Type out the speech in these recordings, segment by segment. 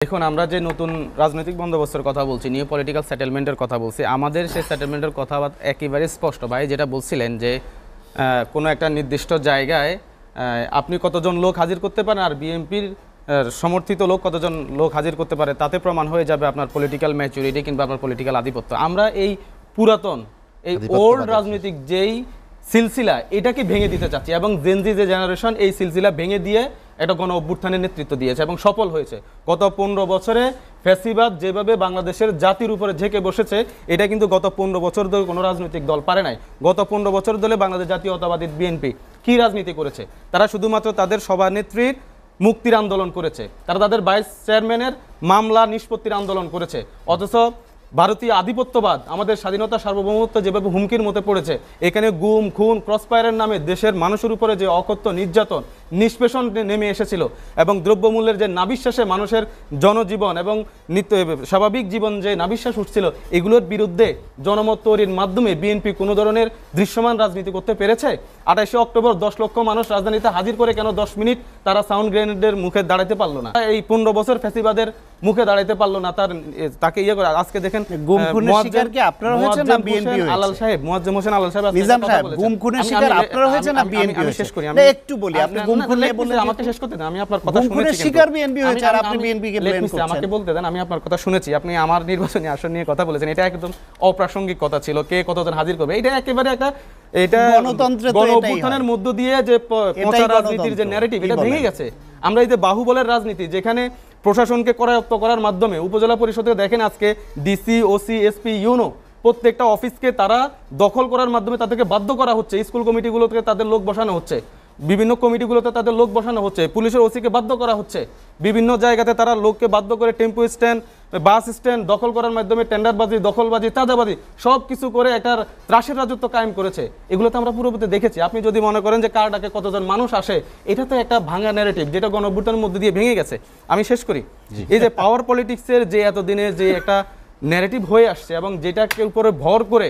দেখুন আমরা যে নতুন রাজনৈতিক বন্দোবস্তের কথা বলছি, নিউ পলিটিক্যাল সেটেলমেন্টের কথা বলছি, আমাদের সেই সেটেলমেন্টের কথা একেবারে স্পষ্ট। ভাই যেটা বলছিলেন যে কোনো একটা নির্দিষ্ট জায়গায় আপনি কতজন লোক হাজির করতে পারেন আর বিএনপির সমর্থিত লোক কতজন লোক হাজির করতে পারে, তাতে প্রমাণ হয়ে যাবে আপনার পলিটিক্যাল ম্যাচুরিটি কিংবা আপনার পলিটিক্যাল আধিপত্য। আমরা এই পুরাতন এই ওল্ড রাজনৈতিক যেই সিলসিলা এটাকে ভেঙে দিতে চাচ্ছি, এবং জেনজি যে জেনারেশন এই সিলসিলা ভেঙে দিয়ে একটা গণ অভ্যুত্থানের নেতৃত্ব দিয়েছে এবং সফল হয়েছে। গত 15 বছরে ফ্যাসিবাদ যেভাবে বাংলাদেশের জাতির উপরে ঝেঁকে বসেছে, এটা কিন্তু গত 15 বছর ধরে কোনো রাজনৈতিক দল পারে নাই। গত 15 বছর ধরে বাংলাদেশ জাতীয়তাবাদী বিএনপি কি রাজনীতি করেছে? তারা শুধুমাত্র তাদের সভানেত্রীর মুক্তির আন্দোলন করেছে, তারা তাদের ভাইস চেয়ারম্যানের মামলা নিষ্পত্তির আন্দোলন করেছে। অথচ ভারতীয় আধিপত্যবাদ আমাদের স্বাধীনতা সার্বভৌমত্ব যেভাবে হুমকির মধ্যে পড়েছে, এখানে গুম খুন ক্রসফায়ারের নামে দেশের মানুষের উপরে যে অকথ্য নির্যাতন নিষ্পেষণ নেমে এসেছিল এবং দ্রব্যমূল্যের যে নাবিশ্বাসে মানুষের জনজীবন এবং নিত্য স্বাভাবিক জীবন যে নাবিশ্বাস উঠছিল, এগুলোর বিরুদ্ধে জনমত তৈরির মাধ্যমে বিএনপি কোনো ধরনের দৃশ্যমান রাজনীতি করতে পেরেছে? 28শে অক্টোবর 10 লক্ষ মানুষ রাজধানীতে হাজির করে কেন 10 মিনিট তারা সাউন্ড গ্রেনেডের মুখে দাঁড়াতে পারলো না? এই 15 বছর ফ্যাসিবাদের মুখে দাঁড়াইতে পারলো না, তাকে ইয়ে করে আজকে দেখেন গুম খুনের শিকার কি আপনারা হয়েছেন না বিএনপি হয়েছে? আলাল সাহেব, মুয়াজ্জেম হোসেন আলাল সাহেব, নিজাম সাহেব, গুম খুনের শিকার আপনারা হয়েছেন না বিএনপি হয়েছে? শেষ করি আমি একটু বলি, আপনি গুম খুনে বললে আমাকে শেষ করতে দেন, আমি আপনার কথা শুনেছি। গুম খুনের শিকার বিএনপি হয়েছে আর আপনি বিএনপি কে ব্লেম করছেন। আমাকে বলতে দেন, আমি আপনার কথা শুনেছি। আপনি আমার নির্বাচনী আসন নিয়ে কথা বলেছেন, এটা একদম অপ্রাসঙ্গিক কথা ছিল। কে কতজন হাজির করবে এটা একেবারে একটা এটা গণতন্ত্রের গণ অভ্যুত্থানের মধ্য দিয়ে যে পচা রাজনীতির যে ন্যারেটিভ, এটা ভেঙে গেছে। আমরা এই যে বাহুবলের রাজনীতি, যেখানে প্রশাসনকে করায়ত্ত করার মাধ্যমে উপজেলা পরিষদে দেখেন আজকে ডিসি ওসি এসপি ইউনো প্রত্যেকটা অফিসকে তারা দখল করার মাধ্যমে তাদেরকে বাধ্য করা হচ্ছে। স্কুল কমিটিগুলোতে তাদের লোক বসানো হচ্ছে, বিভিন্ন কমিটিগুলোতে তাদের লোক বসানো হচ্ছে, পুলিশের ওসিকে বাধ্য করা হচ্ছে, বিভিন্ন জায়গাতে তারা লোককে বাধ্য করে টেম্পো স্ট্যান্ড বাস স্ট্যান্ড দখল করার মাধ্যমে টেন্ডারবাজি দখলবাজি চাঁদাবাজি সব কিছু করে একটা ত্রাসের রাজত্ব কায়েম করেছে। এগুলো তো আমরা পুরোপুরি দেখেছি। আপনি যদি মনে করেন যে কার ডাকে কতজন মানুষ আসে, এটা তো একটা ভাঙা ন্যারেটিভ যেটা গণঅভ্যুত্থানের মধ্যে দিয়ে ভেঙে গেছে। আমি শেষ করি, এই যে পাওয়ার পলিটিক্সের যে এতদিনে যে একটা ন্যারেটিভ হয়ে আসছে এবং যেটাকে উপরে ভর করে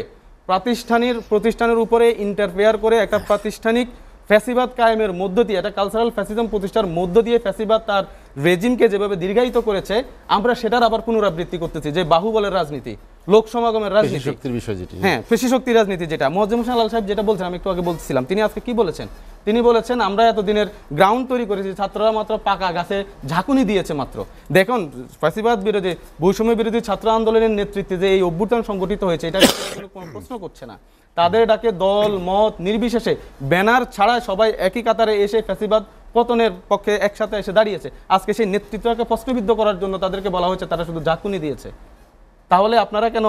প্রতিষ্ঠানের উপরে ইন্টারফেয়ার করে একটা প্রাতিষ্ঠানিক ফ্যাসিবাদ কায়েমের মধ্য দিয়ে, একটা কালচারাল ফ্যাসিজম প্রতিষ্ঠার মধ্য দিয়ে ফ্যাসিবাদ তার রেজিমকে যেভাবে দীর্ঘায়িত করেছে, আমরা সেটার আবার পুনরাবৃত্তি করতেছি। যে বাহুবলের রাজনীতি, লোক সমাগমের রাজনীতি, হ্যাঁ পেশি শক্তি রাজনীতি, যেটা মুয়াজ্জেম হোসেন আলাল সাহেব যেটা বলছেন, আমি একটু আগে বলছিলাম, তিনি আজকে কি বলেছেন? তিনি বলেছেন আমরা এতদিনের গ্রাউন্ড তৈরি করেছি, ছাত্ররা মাত্র পাকা গাছে ঝাঁকুনি দিয়েছে মাত্র। দেখুন ফ্যাসিবাদ বিরোধী বৈষম্য বিরোধী ছাত্র আন্দোলনের নেতৃত্বে যে এই অভ্যুত্থান সংগঠিত হয়েছে, এটা কোনো প্রশ্ন করছে না। তাদের ডাকে দল মত নির্বিশেষে ব্যানার ছাড়া সবাই একই কাতারে এসে ফ্যাসিবাদ পতনের পক্ষে একসাথে এসে দাঁড়িয়েছে। আজকে সেই নেতৃত্বকে প্রশ্নবিদ্ধ করার জন্য তাদেরকে বলা হয়েছে তারা শুধু ঝাঁকুনি দিয়েছে। তাহলে আপনারা কেন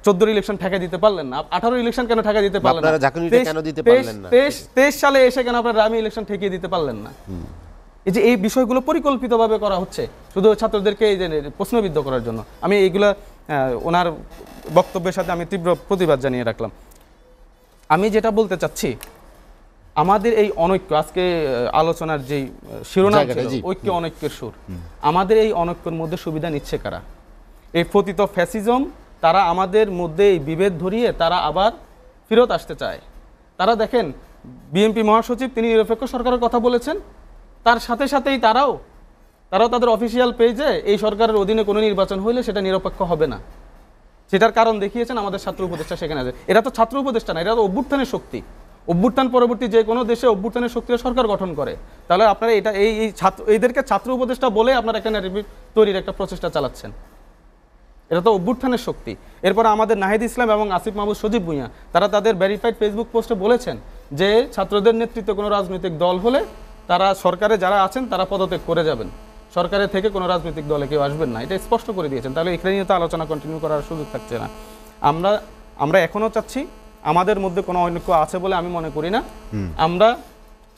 14 ইলেকশন ঠেকা দিতে পারলেন না? 18 ইলেকশন কেন ঠেকা দিতে পারলেন না? 23 সালে এসে কেন আপনারা রামি ইলেকশন ঠেকিয়ে দিতে পারলেন না? এই যে এই বিষয়গুলো পরিকল্পিতভাবে করা হচ্ছে শুধু ছাত্রদেরকে এই যে প্রশ্নবিদ্ধ করার জন্য। আমি এইগুলা ওনার বক্তব্যের সাথে আমি তীব্র প্রতিবাদ জানিয়ে রাখলাম। আমি যেটা বলতে চাচ্ছি, আমাদের এই অনৈক্য, আজকে আলোচনার যেই শিরোনাম ছিল ঐক্য অনৈক্যের সুর, আমাদের এই অনৈক্যের মধ্যে সুবিধা নিচ্ছে কারা? এই পতিত ফ্যাসিজম, তারা আমাদের মধ্যে এই বিভেদ ধরিয়ে তারা আবার ফেরত আসতে চায়। তারা দেখেন বিএনপি মহাসচিব তিনি নিরপেক্ষ সরকারের কথা বলেছেন, তার সাথে সাথেই তারাও তাদের অফিসিয়াল পেজে এই সরকারের অধীনে কোনো নির্বাচন হইলে সেটা নিরপেক্ষ হবে না, সেটার কারণ দেখিয়েছেন আমাদের ছাত্র উপদেষ্টা সেখানে আছে। এরা তো ছাত্র উপদেষ্টা না, এরা তো অভ্যুত্থানের শক্তি। অভ্যুত্থান পরবর্তী যে কোনো দেশে অভ্যুত্থানের শক্তির সরকার গঠন করে। তাহলে আপনারা এটা এদেরকে ছাত্র উপদেষ্টা বলে আপনারা একটা ন্যারেটিভ তৈরির একটা প্রচেষ্টা চালাচ্ছেন। এটা তো অভ্যুত্থানের শক্তি। এরপর আমাদের নাহিদ ইসলাম এবং আসিফ মাহমুদ সজীব ভুঁইয়া তারা তাদের ভেরিফাইড ফেসবুক পোস্টে বলেছেন যে ছাত্রদের নেতৃত্বে কোনো রাজনৈতিক দল হলে তারা সরকারে যারা আছেন তারা পদত্যাগ করে যাবেন, সরকারের থেকে কোনো রাজনৈতিক দলে কেউ আসবেন না, এটা স্পষ্ট করে দিয়েছেন। তাহলে এখানে নিয়ে তো আলোচনা কন্টিনিউ করার সুযোগ থাকছে না। আমরা এখনও চাচ্ছি, আমাদের মধ্যে কোনো অনৈক্য আছে বলে আমি মনে করি না। আমরা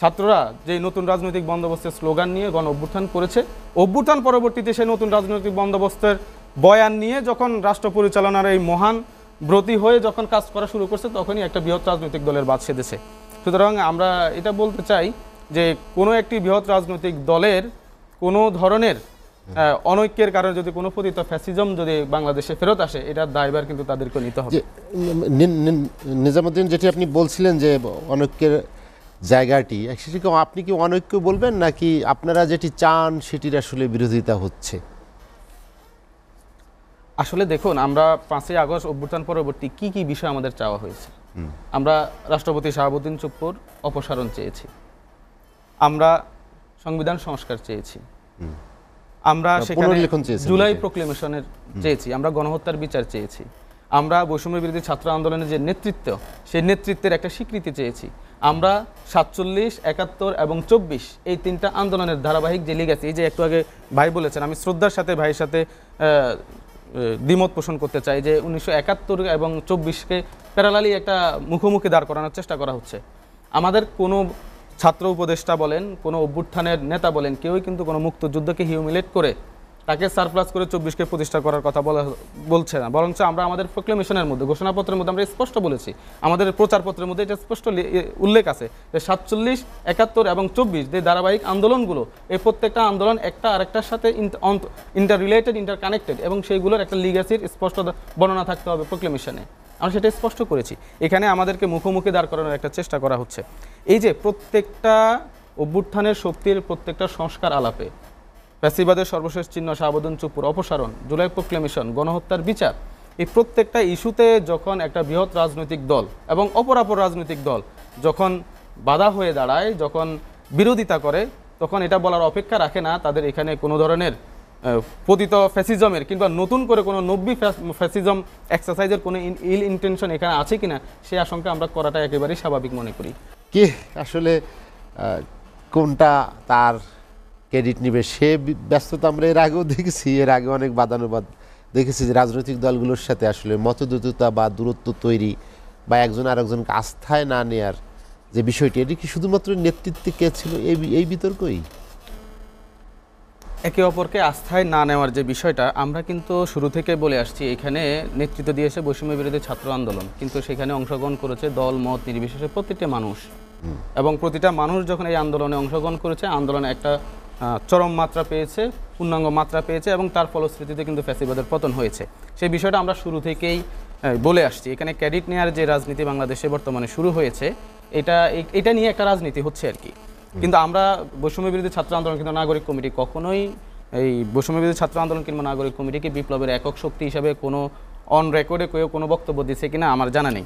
ছাত্ররা যে নতুন রাজনৈতিক বন্দোবস্তের স্লোগান নিয়ে গণ অভ্যুত্থান করেছে, অভ্যুত্থান পরবর্তীতে সেই নতুন রাজনৈতিক বন্দোবস্তের বয়ান নিয়ে যখন রাষ্ট্র পরিচালনার এই মহান ব্রতী হয়ে যখন কাজ করা শুরু করছে, তখনই একটা বৃহৎ রাজনৈতিক দলের বাদ সেধেছে। সুতরাং আমরা এটা বলতে চাই যে কোনো একটি বৃহৎ রাজনৈতিক দলের কোনো ধরনের অনৈক্যের কারণে যদি কোনো পতিত ফ্যাসিজম যদি বাংলাদেশে ফেরত আসে, এটার দায়ভার কিন্তু তাদেরকে নিতে হবে। নিজামুদ্দিন, যেটি আপনি বলছিলেন যে অনৈক্যের জায়গাটি, আপনি কি অনৈক্য বলবেন নাকি আপনারা যেটি চান সেটির আসলে বিরোধিতা হচ্ছে? আসলে দেখুন, আমরা 5ই আগস্ট অভ্যুত্থান পরবর্তী কি কি বিষয় আমাদের চাওয়া হয়েছে। আমরা রাষ্ট্রপতি শাহাবুদ্দিন চুপ্পুর অপসারণ চেয়েছি, আমরা সংবিধান সংস্কার চেয়েছি, আমরা সেখানে পুনর্লিখন চেয়েছেন জুলাই নাকি? প্রোক্লেমেশনের চেয়েছি, আমরা গণহত্যার বিচার চেয়েছি, আমরা বৈষম্য বিরোধী ছাত্র আন্দোলনের যে নেতৃত্ব, সেই নেতৃত্বের একটা স্বীকৃতি চেয়েছি। আমরা 47, 71 এবং 24 এই 3টা আন্দোলনের ধারাবাহিক যে লিগ্যাসি, এই যে একটু আগে ভাই বলেছেন, আমি শ্রদ্ধার সাথে ভাইয়ের সাথে দ্বিমত পোষণ করতে চাই যে 1971 এবং 24কে প্যারালালি একটা মুখোমুখি দাঁড় করানোর চেষ্টা করা হচ্ছে। আমাদের কোনো ছাত্র উপদেষ্টা বলেন, কোনো অভ্যুত্থানের নেতা বলেন, কেউই কিন্তু কোনো মুক্তিযুদ্ধকে হিউমিলেট করে তাকে সারপ্লাস করে 24কে প্রতিষ্ঠা করার কথা বলছে না। বরঞ্চ আমরা আমাদের প্রোক্লেমেশনের মধ্যে, ঘোষণাপত্রের মধ্যে আমরা স্পষ্ট বলেছি, আমাদের প্রচারপত্রের মধ্যে এটা স্পষ্ট উল্লেখ আছে যে 47, 71 এবং 24 যে ধারাবাহিক আন্দোলনগুলো, এই প্রত্যেকটা আন্দোলন একটা আরেকটার সাথে ইন্টার রিলেটেড, ইন্টার কানেক্টেড, এবং সেইগুলোর একটা লিগ্যাসির স্পষ্ট বর্ণনা থাকতে হবে প্রোক্লেমেশনে। আমরা সেটা স্পষ্ট করেছি। এখানে আমাদেরকে মুখোমুখি দাঁড় করানোর একটা চেষ্টা করা হচ্ছে। এই যে প্রত্যেকটা অভ্যুত্থানের শক্তির প্রত্যেকটা সংস্কার আলাপে ফ্যাসিবাদের সর্বশেষ চিহ্ন শাহাবুদ্দিন চুপ্পুর অপসারণ, জুলাই প্রোক্লেমেশন, গণহত্যার বিচার, এই প্রত্যেকটা ইস্যুতে যখন একটা বৃহৎ রাজনৈতিক দল এবং অপরাপর রাজনৈতিক দল যখন বাধা হয়ে দাঁড়ায়, যখন বিরোধিতা করে, তখন এটা বলার অপেক্ষা রাখে না তাদের এখানে কোনো ধরনের পতিত ফ্যাসিজমের কিংবা নতুন করে কোনো নব্বী ফ্যাসিজম এক্সারসাইজের কোনো ইল ইন্টেনশন এখানে আছে কিনা, সেই আশঙ্কা আমরা করাটা একেবারেই স্বাভাবিক মনে করি। কে আসলে কোনটা তার ক্রেডিট নিবে সে ব্যস্ততা আমরা এর আগেও দেখেছি। এর আগে অনেক বাদানুবাদ দেখেছি যে রাজনৈতিক দলগুলোর সাথে আসলে মতদ্বৈততা বা দূরত্ব তৈরি বা একজন আরেকজনকে আস্থায় না নেয়ার যে বিষয়টি, এটি কি শুধুমাত্র নেতৃত্বে কে ছিল এই বিতর্কই? একে অপরকে আস্থায় না নেওয়ার যে বিষয়টা, আমরা কিন্তু শুরু থেকে বলে আসছি, এখানে নেতৃত্ব দিয়েছে বৈষম্য বিরোধী ছাত্র আন্দোলন, কিন্তু সেখানে অংশগ্রহণ করেছে দল মত নির্বিশেষে প্রত্যেকটা মানুষ, এবং প্রতিটা মানুষ যখন এই আন্দোলনে অংশগ্রহণ করেছে, আন্দোলনে একটা চরম মাত্রা পেয়েছে, পূর্ণাঙ্গ মাত্রা পেয়েছে, এবং তার ফলশ্রুতিতে কিন্তু ফ্যাসিবাদের পতন হয়েছে। সেই বিষয়টা আমরা শুরু থেকেই বলে আসছি। এখানে ক্রেডিট নেওয়ার যে রাজনীতি বাংলাদেশে বর্তমানে শুরু হয়েছে, এটা নিয়ে একটা রাজনীতি হচ্ছে আর কি। কিন্তু আমরা বৈষম্য বিরোধী ছাত্র আন্দোলন কিন্তু নাগরিক কমিটি কখনোই এই বৈষম্য বিরোধী ছাত্র আন্দোলন কিংবা নাগরিক কমিটিকে বিপ্লবের একক শক্তি হিসাবে কোনো অন রেকর্ডে কেউ কোনো বক্তব্য দিচ্ছে কিনা আমার জানা নেই।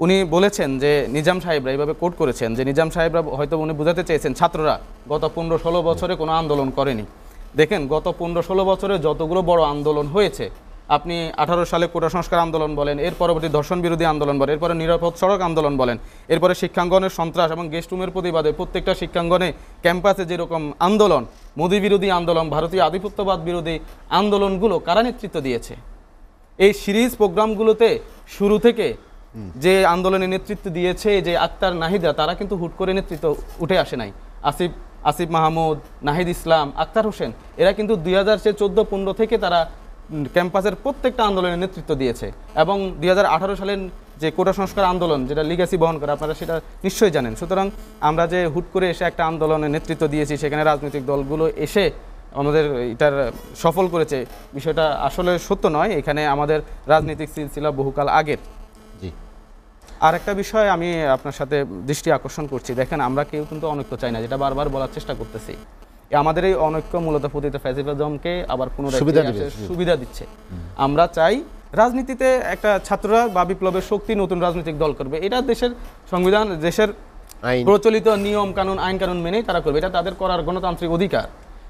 উনি বলেছেন যে নিজাম সাহেবরা এইভাবে কোট করেছেন যে নিজাম সাহেবরা হয়তো উনি বোঝাতে চেয়েছেন ছাত্ররা গত 15-16 বছরে কোনো আন্দোলন করেনি। দেখেন, গত 15-16 বছরে যতগুলো বড় আন্দোলন হয়েছে, আপনি 18 সালে কোটা সংস্কার আন্দোলন বলেন, এর পরবর্তী ধর্ষণ বিরোধী আন্দোলন বলেন, এরপরে নিরাপদ সড়ক আন্দোলন বলেন, এরপরে শিক্ষাঙ্গনের সন্ত্রাস এবং গেস্ট রুমের প্রতিবাদে প্রত্যেকটা শিক্ষাঙ্গনে ক্যাম্পাসে যেরকম আন্দোলন, মোদি বিরোধী আন্দোলন, ভারতীয় আধিপত্যবাদ বিরোধী আন্দোলনগুলো কারা নেতৃত্ব দিয়েছে? এই সিরিজ প্রোগ্রামগুলোতে শুরু থেকে যে আন্দোলনে নেতৃত্ব দিয়েছে যে আক্তার নাহিদা, তারা কিন্তু হুট করে নেতৃত্ব উঠে আসে নাই। আসিফ মাহমুদ, নাহিদ ইসলাম, আক্তার হোসেন, এরা কিন্তু 2014-15 থেকে তারা ক্যাম্পাসের প্রত্যেকটা আন্দোলনে নেতৃত্ব দিয়েছে, এবং 2018 সালের যে কোটা সংস্কার আন্দোলন, যেটা লিগ্যাসি বহন করে, আপনারা সেটা নিশ্চয়ই জানেন। সুতরাং আমরা যে হুট করে এসে একটা আন্দোলনে নেতৃত্ব দিয়েছি, সেখানে রাজনৈতিক দলগুলো এসে আমাদের এটার সফল করেছে, বিষয়টা আসলে সত্য নয়। এখানে আমাদের রাজনৈতিক সিলসিলা বহুকাল আগের। আর একটা বিষয় আমি আপনার সাথে দৃষ্টি আকর্ষণ করছি, দেখেন আমরা কেউ কিন্তু অনৈক্য চাই না, যেটা বারবার বলার চেষ্টা করতেছি। আমাদের এই অনৈক্য মূলত পতিত ফ্যাসিবাদকে আবার পুনরায় সুবিধা দিচ্ছে। আমরা চাই রাজনীতিতে একটা ছাত্ররা বা বিপ্লবের শক্তি নতুন রাজনৈতিক দল করবে, এটা দেশের সংবিধান, দেশের প্রচলিত নিয়ম কানুন, আইন কানুন মেনেই তারা করবে, এটা তাদের করার গণতান্ত্রিক অধিকার।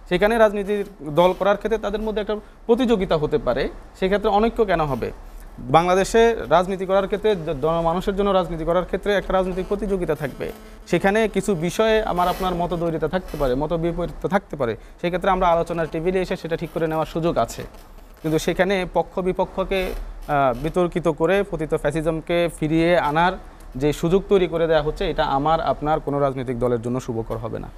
সেখানে রাজনীতির দল করার ক্ষেত্রে তাদের মধ্যে একটা প্রতিযোগিতা হতে পারে, সেক্ষেত্রে অনৈক্য কেন হবে? বাংলাদেশে রাজনীতি করার ক্ষেত্রে, জনমানুষের জন্য রাজনীতি করার ক্ষেত্রে একটা রাজনৈতিক প্রতিযোগিতা থাকবে। সেখানে কিছু বিষয়ে আমার আপনার মতদ্বৈরিতা থাকতে পারে, মত বিপরীত থাকতে পারে, সেক্ষেত্রে আমরা আলোচনার টেবিলে এসে সেটা ঠিক করে নেওয়ার সুযোগ আছে। কিন্তু সেখানে পক্ষ বিপক্ষকে বিতর্কিত করে পতিত ফ্যাসিজমকে ফিরিয়ে আনার যে সুযোগ তৈরি করে দেওয়া হচ্ছে, এটা আমার আপনার কোনো রাজনৈতিক দলের জন্য শুভকর হবে না।